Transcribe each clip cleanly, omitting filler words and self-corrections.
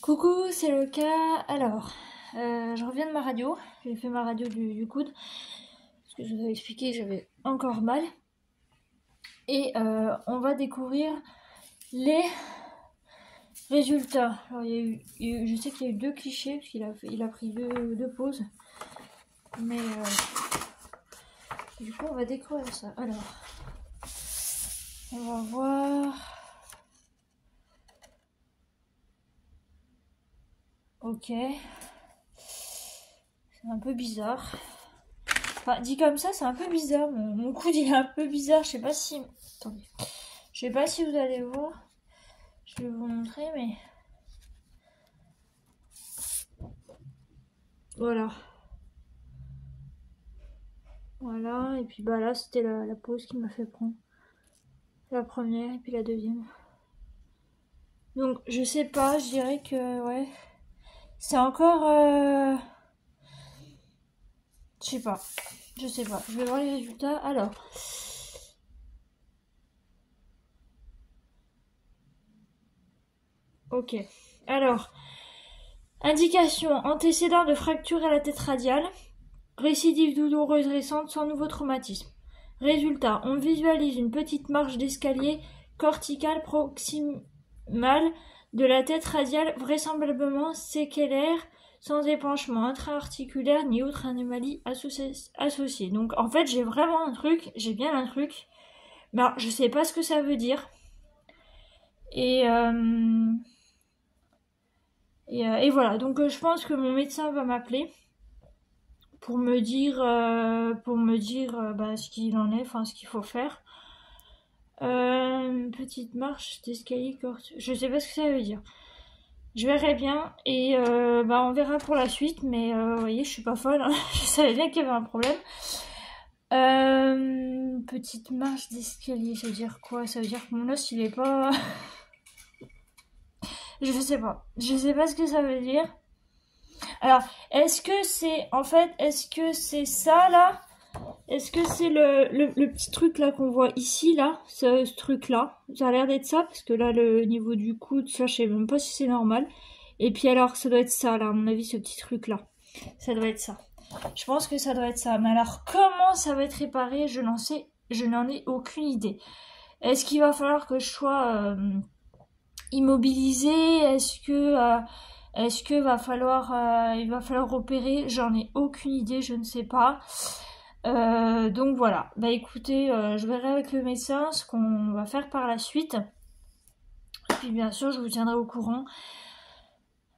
Coucou, c'est le cas. Alors, je reviens de ma radio. J'ai fait ma radio du coude. Parce que je vous avais expliqué que j'avais encore mal. Et on va découvrir les résultats. Alors, je sais qu'il y a eu 2 clichés, parce qu'il a pris deux pauses. Mais du coup, on va découvrir ça. Alors, on va voir. Ok. C'est un peu bizarre. Enfin, dit comme ça, c'est un peu bizarre. Mon coude, il est un peu bizarre. Je sais pas si... Attendez. Je sais pas si vous allez voir. Je vais vous montrer, mais... Voilà. Voilà. Et puis bah là, c'était la pause qui m'a fait prendre. La première et puis la deuxième. Donc, je sais pas. Je dirais que... Ouais. C'est encore... Je sais pas. Je sais pas. Je vais voir les résultats. Alors... Ok. Alors... Indication. Antécédent de fracture à la tête radiale. Récidive douloureuse récente sans nouveau traumatisme. Résultat, on visualise une petite marche d'escalier corticale proximale de la tête radiale, vraisemblablement séquelaire, sans épanchement intra-articulaire ni autre anomalie associée. Donc en fait, j'ai vraiment un truc, j'ai bien un truc, mais alors, je sais pas ce que ça veut dire. Et voilà, donc je pense que mon médecin va m'appeler pour me dire ce qu'il en est, enfin ce qu'il faut faire. Une petite marche d'escalier corte. Je sais pas ce que ça veut dire. Je verrai bien et on verra pour la suite, mais vous voyez, je suis pas folle, hein. Je savais bien qu'il y avait un problème. Petite marche d'escalier, ça veut dire quoi? Ça veut dire que mon os il est pas... Je sais pas ce que ça veut dire. Alors, est-ce que c'est ça là? Est-ce que c'est le petit truc là qu'on voit ici là, ce truc là? Ça a l'air d'être ça, parce que là le niveau du coude, ça je sais même pas si c'est normal. Et puis alors ça doit être ça là, à mon avis, ce petit truc là. Ça doit être ça. Je pense que ça doit être ça. Mais alors comment ça va être réparé? Je n'en ai aucune idée. Est-ce qu'il va falloir que je sois immobilisée? Est-ce que il va falloir opérer? J'en ai aucune idée, je ne sais pas. Donc voilà, bah écoutez, je verrai avec le médecin ce qu'on va faire par la suite. Et puis bien sûr, je vous tiendrai au courant.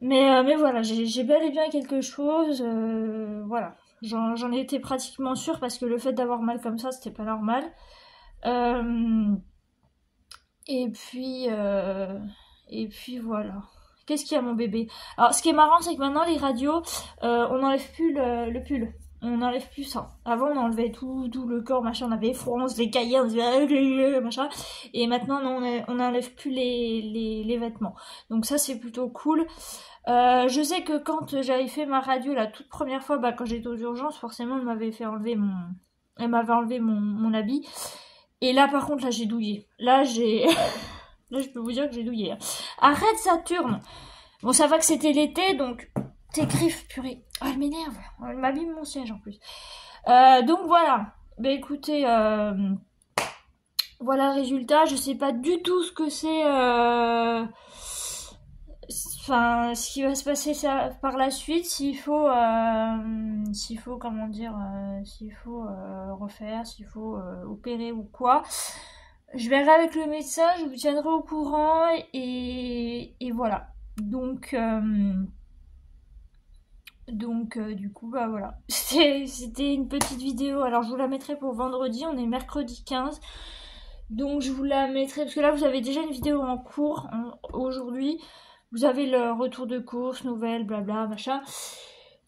Mais voilà, j'ai bel et bien quelque chose. Voilà, j'en étais pratiquement sûre parce que le fait d'avoir mal comme ça, c'était pas normal. Et puis voilà. Qu'est-ce qu'il y a, mon bébé? Alors, ce qui est marrant, c'est que maintenant, les radios, on n'enlève plus le pull. On n'enlève plus ça. Avant, on enlevait tout le corps, machin. On avait froid, on se les caillait, on se disait, machin. Et maintenant, non, on n'enlève plus les vêtements. Donc ça, c'est plutôt cool. Je sais que quand j'avais fait ma radio la toute première fois, quand j'étais aux urgences, forcément, elle m'avait enlevé mon habit. Et là, par contre, là, j'ai douillé. Là, là, je peux vous dire que j'ai douillé. Arrête, Saturne! Bon, ça va que c'était l'été, donc... Tes griffes, purée. Oh, elle m'énerve. Elle m'abîme mon siège, en plus. Donc, voilà. Bah, écoutez, voilà le résultat. Je sais pas du tout ce que c'est... Enfin, ce qui va se passer par la suite, s'il faut refaire, s'il faut opérer ou quoi. Je verrai avec le médecin, je vous tiendrai au courant et voilà. Donc du coup, bah voilà. C'était une petite vidéo. Alors, je vous la mettrai pour vendredi. On est mercredi 15. Donc, je vous la mettrai... Parce que là, vous avez déjà une vidéo en cours aujourd'hui. Vous avez le retour de course, nouvelles, blabla, machin.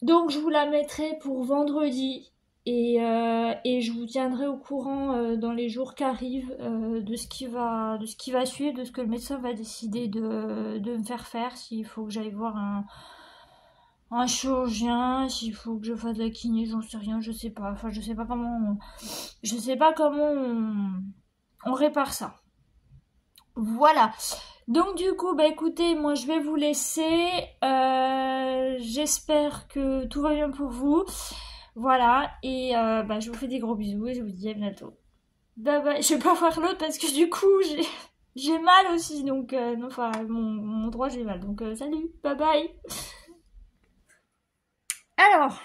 Donc, je vous la mettrai pour vendredi. Et je vous tiendrai au courant dans les jours qui arrivent de ce qui va suivre, de ce que le médecin va décider de me faire, s'il faut que j'aille voir un chirurgien, s'il faut que je fasse de la kiné, j'en sais rien, je sais pas. Enfin, je sais pas comment on répare ça. Voilà. Donc du coup, bah écoutez, moi je vais vous laisser. J'espère que tout va bien pour vous. Voilà. Et bah, je vous fais des gros bisous et je vous dis à bientôt. Bye bye. Je vais pas voir l'autre parce que du coup, j'ai mal aussi. Donc, non, enfin, mon droit, j'ai mal. Donc, salut. Bye bye. Alors,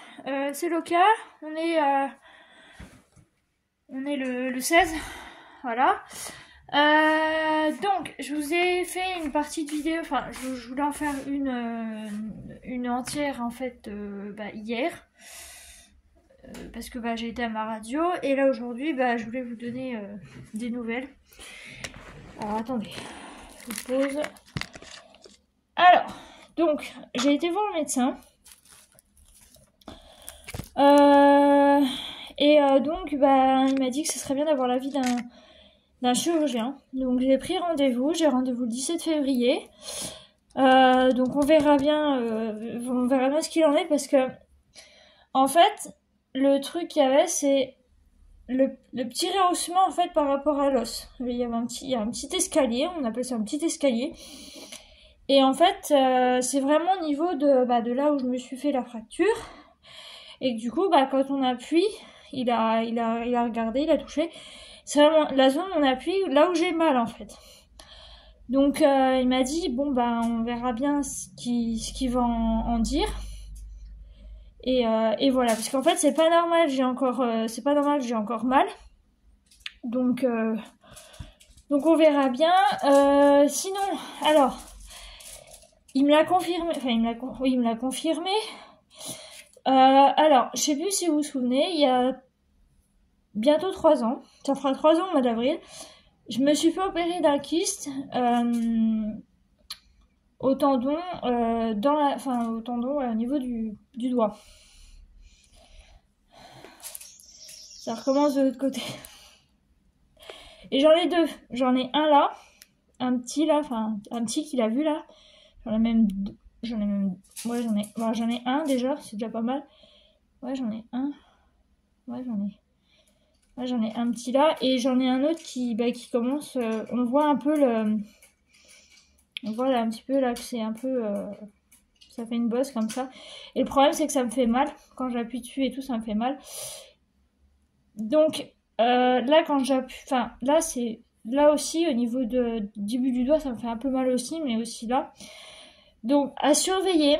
c'est Loka. On est, euh, on est le 16. Voilà. Donc, je vous ai fait une partie de vidéo, enfin, je voulais en faire une entière en fait bah, hier, parce que bah, j'ai été à ma radio, et là aujourd'hui, bah, je voulais vous donner des nouvelles. Alors attendez, je vous pose. Alors, donc, j'ai été voir le médecin, donc, bah, il m'a dit que ce serait bien d'avoir l'avis d'un chirurgien. Donc j'ai pris rendez-vous, j'ai rendez-vous le 17 février. Donc on verra bien ce qu'il en est parce que en fait le truc qu'il y avait c'est le petit rehaussement en fait par rapport à l'os. Il y a un petit escalier, on appelle ça un petit escalier. Et en fait c'est vraiment au niveau de là où je me suis fait la fracture. Et que, du coup bah quand on appuie, il a regardé, il a touché. C'est vraiment la zone où on appuie, là où j'ai mal en fait. Donc il m'a dit bon bah on verra bien ce qu'il va en dire. Et voilà, parce qu'en fait c'est pas normal, c'est pas normal que j'ai encore mal. Donc on verra bien. Sinon, alors il me l'a confirmé, enfin oui il me l'a confirmé. Alors je sais plus si vous vous souvenez, il y a bientôt 3 ans, ça fera 3 ans au mois d'avril, je me suis fait opérer d'un kyste au tendon au tendon au niveau du doigt. Ça recommence de l'autre côté. Et j'en ai deux. J'en ai un là, un petit là, enfin un petit qu'il a vu là. J'en ai même deux. Ouais, j'en ai un déjà, c'est déjà pas mal. Ouais, j'en ai un. Ouais, j'en ai un petit là et j'en ai un autre qui commence. On voit un peu on voit là un petit peu là que c'est un peu. Ça fait une bosse comme ça. Et le problème c'est que ça me fait mal quand j'appuie dessus et tout, ça me fait mal. Donc là quand j'appuie, enfin là c'est là aussi au niveau du début du doigt ça me fait un peu mal aussi, mais aussi là. Donc à surveiller,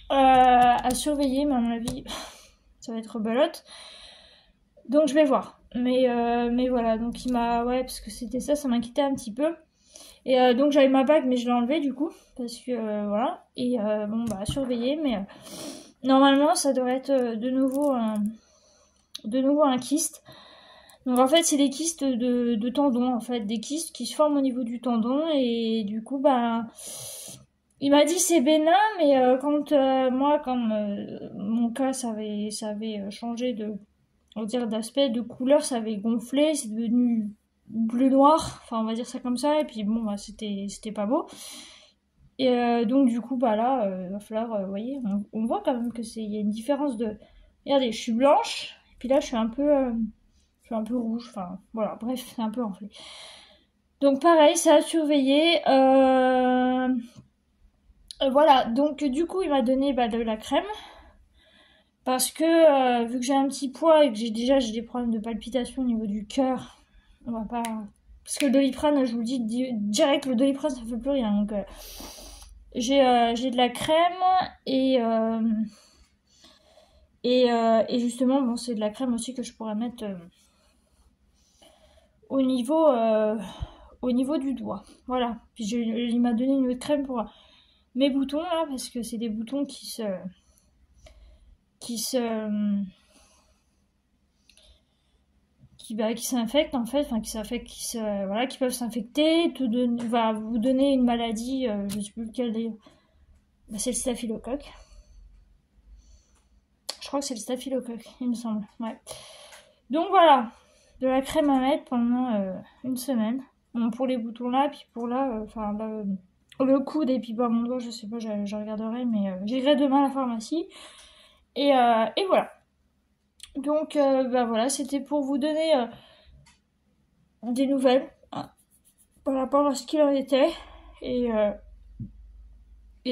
mais à mon avis ça va être rebelote. Donc je vais voir. Mais voilà, donc il m'a, ouais, parce que c'était ça m'inquiétait un petit peu. Et donc j'avais ma bague mais je l'ai enlevée du coup parce que voilà. Et bon bah à surveiller, mais normalement ça devrait être de nouveau un kyste. Donc en fait c'est des kystes de tendons en fait, des kystes qui se forment au niveau du tendon et du coup bah il m'a dit c'est bénin, mais quand moi comme mon cas ça avait changé on va dire d'aspect, de couleur, ça avait gonflé, c'est devenu bleu noir, enfin on va dire ça comme ça, et puis bon bah c'était pas beau. Et donc du coup bah là il va falloir, vous voyez, on voit quand même que il y a une différence de, regardez, je suis blanche, et puis là je suis un peu rouge, enfin voilà, bref, c'est un peu enflé. Donc pareil, ça a surveillé. Voilà, donc du coup il m'a donné de la crème. Parce que vu que j'ai un petit poids et que j'ai des problèmes de palpitation au niveau du cœur, on va pas. Parce que le Doliprane, je vous le dis direct, le Doliprane ça fait plus rien. Donc j'ai de la crème et justement bon c'est de la crème aussi que je pourrais mettre au niveau du doigt. Voilà. Puis il m'a donné une autre crème pour mes boutons là parce que c'est des boutons qui s'infectent en fait, enfin qui peuvent s'infecter, va vous donner une maladie, je sais plus lequel d'ailleurs. Bah, c'est le staphylocoque. Je crois que c'est le staphylocoque, il me semble. Ouais. Donc voilà, de la crème à mettre pendant une semaine. Bon, pour les boutons là, puis pour là, le coude et puis pas mon doigt, je sais pas, je regarderai, mais j'irai demain à la pharmacie. Et voilà. Donc voilà, c'était pour vous donner des nouvelles. par rapport à ce qu'il en était. Et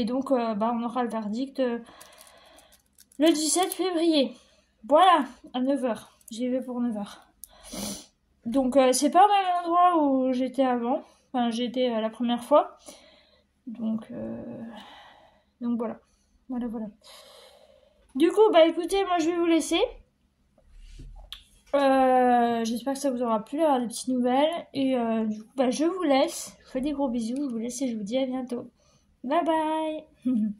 donc, on aura le verdict le 17 février. Voilà, à 9h. J'y vais pour 9h. Donc, c'est pas au même endroit où j'étais avant. Enfin, j'étais la première fois. Donc voilà. Voilà. Du coup, écoutez, moi je vais vous laisser. J'espère que ça vous aura plu d'avoir des petites nouvelles. Et du coup, je vous laisse. Je vous fais des gros bisous. Je vous laisse et je vous dis à bientôt. Bye bye